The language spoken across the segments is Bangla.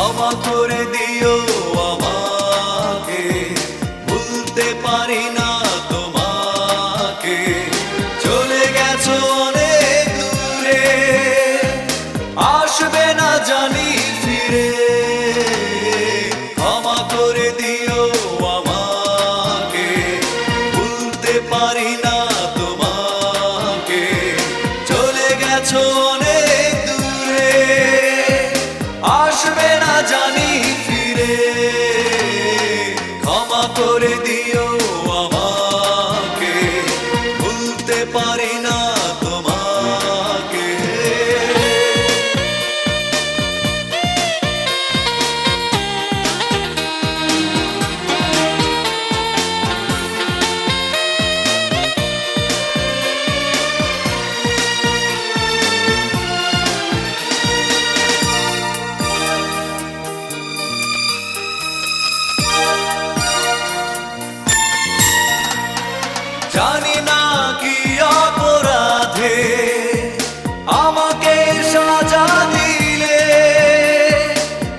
ক্ষমা করে দিও আমাকে, ভুলতে পারি না তোমাকে। চলে গেছো অনেক দূরে, আসবে না জানি ফিরে। ক্ষমা করে দিও আমাকে, ভুলতে পারি না তোমাকে। চলে গেছো অনেক দূরে, আসবে না জানি ফিরে। ক্ষমা করে দিও আমাকে, ভুলতে পারি না তোমাকে। জানি না কি অপরাধে আমাকে সাজা দিলে,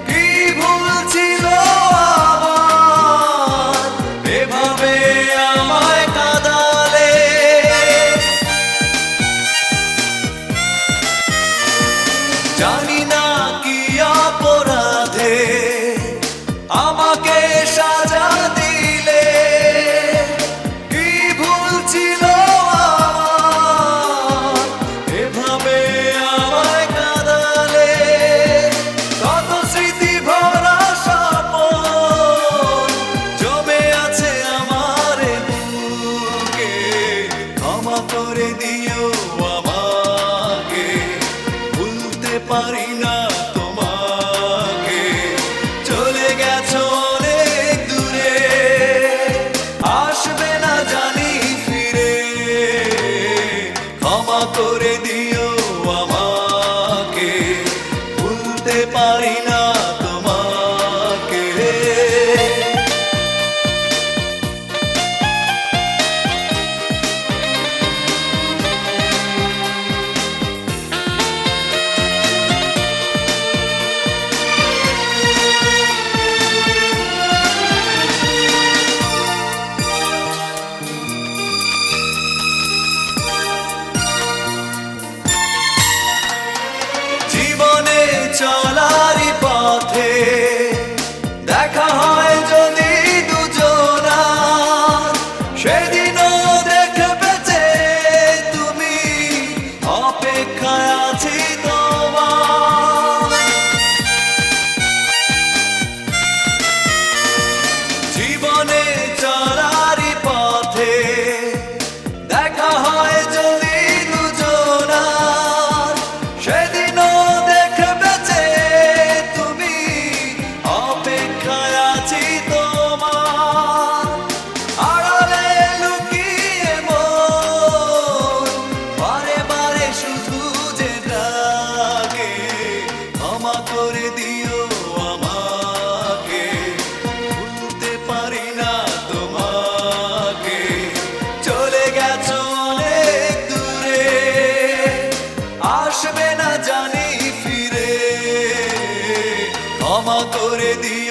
কি ভুল ছিল আমার এভাবে আমায় কাঁদালে। জানি না কি অপরাধে আমাকে সাজা দিলে, ছিল এভাবে আমায় কাঁদালে। কত স্মৃতি ভরা স্বপ্ন জমে আছে আমার বুকে। ক্ষমা করে দিও আমাকে, ভুলতে পারি না তোমাকে। চলে গেছো অনেক দূরে, আসবে না জানি ফিরে। ক্ষমা করে দিও আমাকে, ভুলতে পারি না তোমাকে। জীবনে চলারই পথে দেখা হয় যদি দুজনা, সেদিনও দেখবে যে তুমি, অপেক্ষায় আছি তোমার। জীবনে চলারই পথে দেখা হয় যদি দুজনা, সেদিনও দেখবে যে তুমি, অপেক্ষায় আছি তোমার। আড়ালে লুকিয়ে মন বারে বারে শুধু যে ডাকে। ক্ষমা করে দিও আমাকে, ভুলতে পারি না তোমাকে। চলে গেছো অনেক দূরে, আসবে না জানি ফিরে। ক্ষমা করে দিও